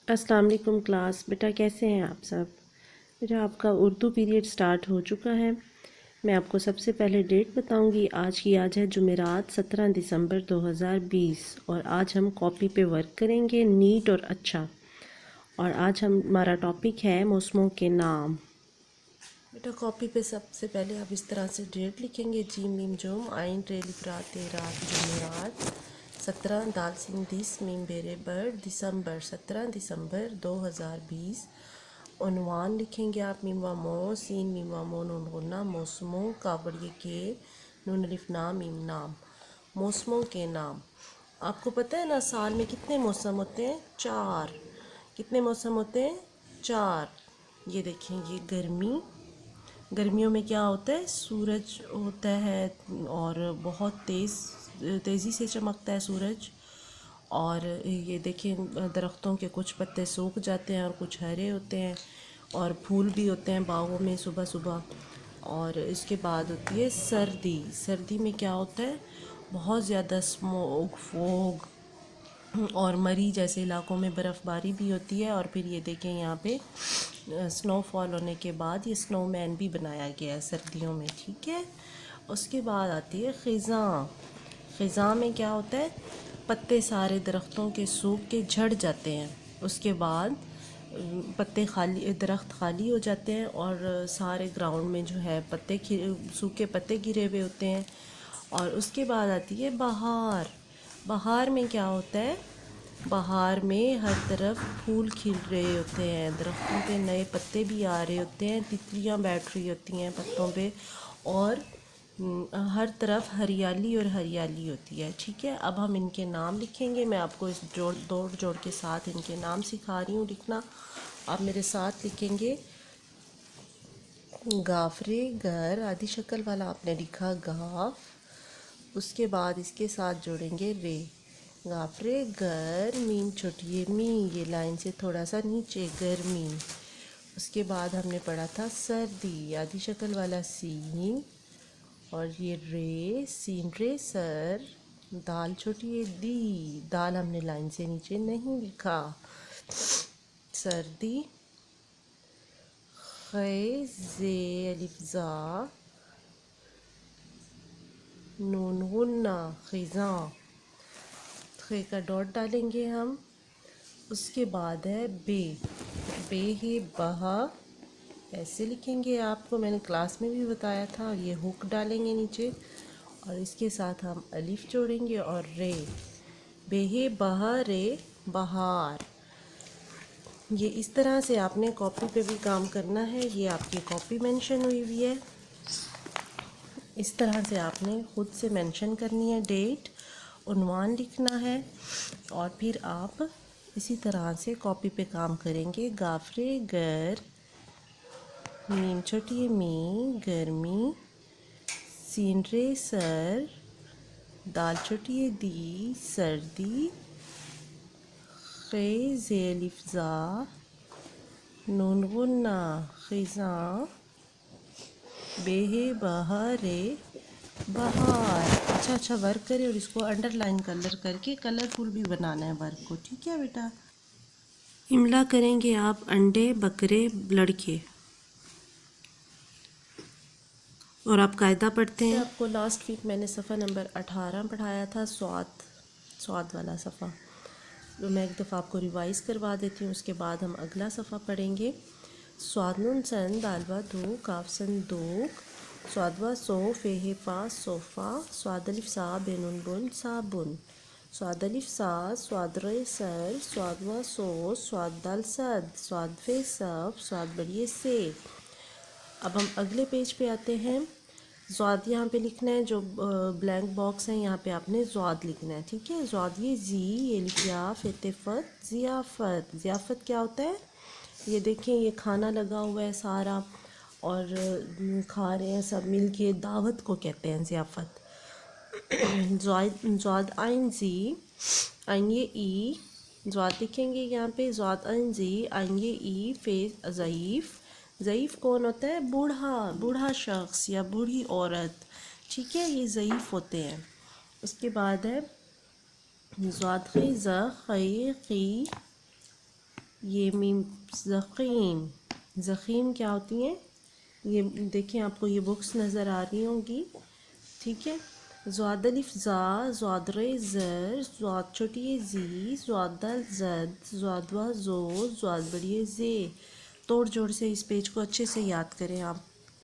السلام علیکم کلاس. بیٹا کیسے ہیں آپ سب؟ بیٹا آپ کا اردو پیریڈ سٹارٹ ہو چکا ہے. میں آپ کو سب سے پہلے ڈیٹ بتاؤں گی. آج ہے جمعرات 17 دسمبر 2020 اور آج ہم کاپی پہ ورک کریں گے نیٹ اور اچھا. اور آج ہمارا ٹاپک ہے موسموں کے نام. بیٹا کاپی پہ سب سے پہلے آپ اس طرح سے ڈیٹ لکھیں گے: جیم میم جوم آئین ٹرے لفرات رات جمعرات 17 دال سنگ دس میم بیرے برڈ دسمبر 17 دسمبر 2020. عنوان لکھیں گے آپ میم و مو سین میم و مو نون غنہ موسموں کابڑیے کے نون الف نام میم نام. موسموں کے نام. آپ کو پتہ ہے نا سال میں کتنے موسم ہوتے ہیں؟ 4. کتنے موسم ہوتے ہیں؟ 4. یہ دیکھیں، یہ گرمیوں میں کیا ہوتا ہے؟ سورج ہوتا ہے اور بہت تیزی سے چمکتا ہے سورج. اور یہ دیکھیں درختوں کے کچھ پتے سوکھ جاتے ہیں اور کچھ ہرے ہوتے ہیں، اور پھول بھی ہوتے ہیں باغوں میں صبح صبح. اور اس کے بعد ہوتی ہے سردی. سردی میں کیا ہوتا ہے؟ بہت زیادہ اسموگ، فوگ اور مری جیسے علاقوں میں برف باری بھی ہوتی ہے. اور پھر یہ دیکھیں یہاں پہ سنو فال ہونے کے بعد یہ سنو مین بھی بنایا گیا ہے سردیوں میں. ٹھیک ہے. اس کے بعد آتی ہے خزاں. خزاں میں کیا ہوتا ہے؟ پتے سارے درختوں کے سوکھ کے جھڑ جاتے ہیں. اس کے بعد درخت خالی ہو جاتے ہیں اور سارے گراؤنڈ میں جو ہے سوکھے پتے گرے ہوئے ہوتے ہیں. اور اس کے بعد آتی ہے بہار. بہار میں کیا ہوتا ہے؟ بہار میں ہر طرف پھول کھل رہے ہوتے ہیں، درختوں پہ نئے پتے بھی آ رہے ہوتے ہیں، تتلیاں بیٹھ رہی ہوتی ہیں پتوں پہ، اور ہر طرف ہریالی اور ہریالی ہوتی ہے. ٹھیک ہے. اب ہم ان کے نام لکھیں گے. میں آپ کو اس جوڑ کے ساتھ ان کے نام سکھا رہی ہوں لکھنا. آپ میرے ساتھ لکھیں گے: گافرے گر، آدھی شکل والا آپ نے لکھا گاف. اس کے بعد اس کے ساتھ جوڑیں گے رے. گافرے گر میم چھوٹی می، یہ لائن سے تھوڑا سا نیچے، گرمی. اس کے بعد ہم نے پڑھا تھا سردی، آدھی شکل والا سین، اور یہ رے، سین رے سر، دال چھوٹی دی، دال ہم نے لائن سے نیچے نہیں لکھا. سردی. خے زے الف زا نون غنہ خزاں. خے کا ڈاٹ ڈالیں گے ہم. اس کے بعد ہے بے. بے ہے بہا، ایسے لکھیں گے. آپ کو میں نے کلاس میں بھی بتایا تھا. اور یہ ہک ڈالیں گے نیچے اور اس کے ساتھ ہم الف جوڑیں گے اور رے. بے ہے بہا رے بہار. یہ اس طرح سے آپ نے کاپی پہ بھی کام کرنا ہے. یہ آپ کی کاپی مینشن ہوئی ہوئی ہے. اس طرح سے آپ نے خود سے مینشن کرنی ہے ڈیٹ، عنوان لکھنا ہے، اور پھر آپ اسی طرح سے کاپی پہ کام کریں گے. گافرے گر میم چھوٹی می گرمی، سین رے سر، دال چھوٹی دی سردی، خے زے الف زا نون غنہ خزاں، بے بہارے بہار. اچھا ورک کرے اور اس کو انڈر لائن کلر کر کے کلرفل بھی بنانا ہے ورک کو. ٹھیک ہے بیٹا. املا کریں گے آپ: انڈے، بکرے، لڑکے. اور آپ قاعدہ پڑھتے ہیں. آپ کو لاسٹ ویک میں نے صفحہ نمبر 18 پڑھایا تھا، سواد والا صفحہ. میں ایک دفعہ آپ کو ریوائز کروا دیتی ہوں، اس کے بعد ہم اگلا صفحہ پڑھیں گے. سواد نون سن دالوا دو کاف سن دوک، سوادوا سو فہ فا صوفا، سواد الف سا بینون بن صابن، سواد الف سا سواد رے سر، سوادوا سو سواد دال صد، سواد فے صف، سواد بڑیے سیب. اب ہم اگلے پیج پہ آتے ہیں. زواد یہاں پہ لکھنا ہے، جو بلینک باکس ہے یہاں پہ آپ نے زواد لکھنا ہے. ٹھیک ہے. زواد یہ زی، یہ لکھیا فتفت ضیافت. ضیافت کیا ہوتا ہے؟ یہ دیکھیں یہ کھانا لگا ہوا ہے سارا اور کھا رہے ہیں سب مل کے، دعوت کو کہتے ہیں ضیافت. زواد آئین زی، آئین یہ ای، زواد لکھیں گے یہاں پہ زواد آئین زی، آئین یہ ای فے ضعیف. ضعیف کون ہوتا ہے؟ بوڑھا شخص یا بوڑھی عورت. ٹھیک ہے. یہ ضعیف ہوتے ہیں. اس کے بعد ہے زواد خی ز خی قی، یہ میم زخیم، زخیم کیا ہوتی ہیں؟ یہ دیکھیں آپ کو یہ بکس نظر آ رہی ہوں گی، ٹھیک ہے. زواد الف زا، زواد ر زر، زواد چھوٹی زی، زواد دال زد، زواد وا زو، زواد بڑی زے. توڑ جوڑ سے اس پیج کو اچھے سے یاد کریں آپ.